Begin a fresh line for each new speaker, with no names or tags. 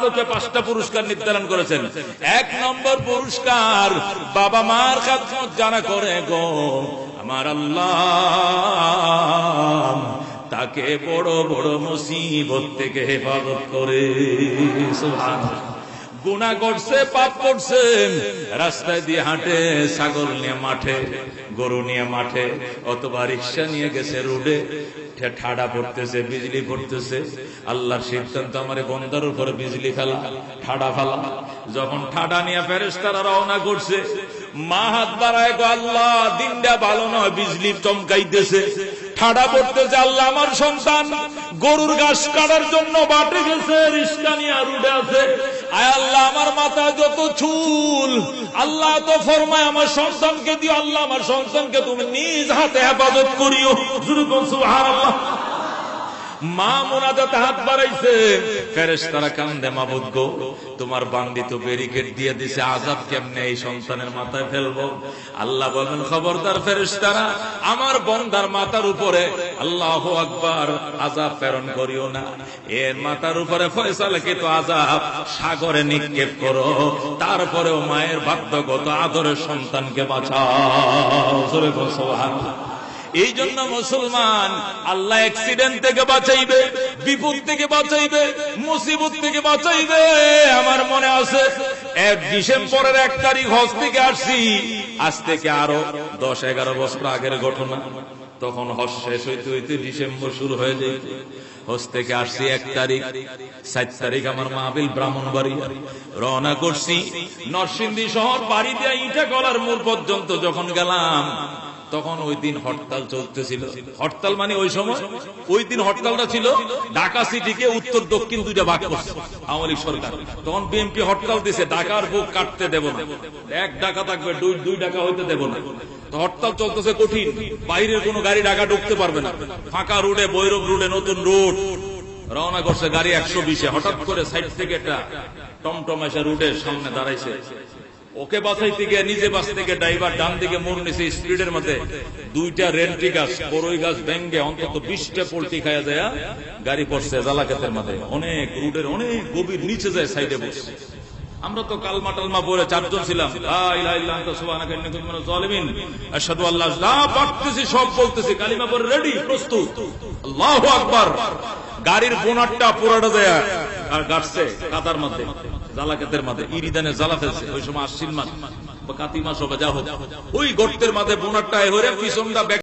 আলোকে 5টা পুরস্কার নির্ধারণ করেছেন। 1 নম্বর পুরস্কার, বাবা মার খেদমত যারা করে গো আমার আল্লাহ তাকে বড় বড় মুসিবত থেকে হেফাজত করে। সুবহানাল্লাহ। গুনাহ করছে, পাপ করছে, রাস্তায় দিয়ে হাঁটে, ছাগল নিয়ে মাঠে, গরু নিয়ে মাঠে, অথবা রিক্সা নিয়ে গেছে রোডে, ঠাডা পড়তেছে, বিজলি পড়তেছে, আল্লাহর সিদ্ধান্ত আমার বন্দার উপরে বিজলি ফেলা, ঠাডা ফেলা। যখন ঠাডা নিয়ে ফেরেশতারা রওনা করছে, মা হাত বাড়ায় গো আল্লাহ দিনটা ভালো নয়, বিজলি চমকাইতেছে, ঠাডা পড়তেছে, আল্লাহ আমার সন্তান গরুর ঘাস কাটার জন্য বাটে গেছে, রিক্সা নিয়ে রোডে আছে, আয় আল্লাহ আমার মাথা যত চুল, আল্লাহ তো ফরমায় আমার সন্তানকে দিও, আল্লাহ আমার সন্তানকে তুমি নিজ হাতে হেফাজত করিও। সুবহানাল্লাহ। মা মুনাজাতে হাত বাড়াইছে, ফেরেশতারা কান্দে, মাবুদ গো তোমার বান্দি তো ব্যারিকেড দিয়ে দিছে, আযাব কেমনে এই সন্তানের মাথায় ফেলবো? আল্লাহ বলেন খবরদার ফেরেশতারা আমার বান্দার মাথার উপরে আল্লাহু আকবার আযাব প্রেরণ করিও না, এর মাথার উপরে ফয়সালাকৃত আযাব সাগরে নিক্ষেপ করো, তারপরেও মায়ের বাধ্যগত আদরের সন্তানকে বাঁচাও। সুবহানাল্লাহ। এই জন্য মুসলমান আল্লাহ অ্যাক্সিডেন্ট থেকে বাঁচাইবে, বিপদ থেকে বাঁচাইবে, মুসিবত থেকে বাঁচাইবে। আমার মনে আছে 1 ডিসেম্বরের 1 তারিখ হজ থেকে আসছি, আজ থেকে আরো 10-11 বছর আগের ঘটনা। তখন হজ শেষ হইতে হইতে ডিসেম্বর শুরু হয়ে যায়। হজ থেকে আসছি 1 তারিখ, 7 তারিখ আমার মাহফিল ব্রাহ্মণবাড়িয়া, রওনা করছি নরসিংদী শহর পাড়ি দিয়ে ইটাকলার মোড় পর্যন্ত যখন গেলাম, তখন ওই দিন হরতাল চলতেছিল। হরতাল মানে ওই সময়, ওই দিন হরতালটা ছিল ঢাকা সিটিকে উত্তর দক্ষিণ 2টা ভাগ করছে আওয়ামী লীগ সরকার। তখন বিএনপি হরতাল দিছে, ঢাকার বুক কাটতে দেব না, 1 ঢাকা থাকবে, 2 ঢাকা হইতে দেব না। তো হরতাল চলতেছে কঠিন, বাইরের কোনো গাড়ি ঢাকা ঢুকতে পারবে না। ফাঁকা রোডে, বৈরব রোডে, নতুন রোড, রওনা করছে গাড়ি 120-এ। হঠাৎ করে সাইড থেকে একটা টমটম এসে রোডের সামনে দাঁড়াইছে, ওকে বাঁচাইতে গিয়ে নিজে বাঁচতে গিয়ে ড্রাইভার ডান দিকে মোড় নিছে, স্পিডের মধ্যে 2টা রেন্টি গাছ, বড়ই গাছ ভেঙ্গে অন্তত 20টা পোল্ট্রি খাইয়া যায়, গাড়ি পড়ছে জালাকাতের মধ্যে, অনেক রোডের অনেক গভীর নিচে যায়, সাইডে বসছে। আমরা তো কালমা টালমা পড়ে 4 জন ছিলাম, লা ইলাহা ইল্লা আনতা সুবহানাকা ইন্নী কুনতু মিনাজ জালিমিন, আশহাদু আল্লা যা পড়তেছি সব বলতেছি, কালিমা পড়ে রেডি, প্রস্তুত, আল্লাহু আকবার। গাড়ির বোনারটা পুরাটা যায় আর গাছছে কাদার মধ্যে, জালাকাতের মধ্যে, ইরিদানে জ্বালা ফেলছে। ওই সময় আশ্বিন মাস বা কাতি মাস হবে, যা হোক, ওই গর্তের মাঝে বোনারটা হয়ে পিছনটা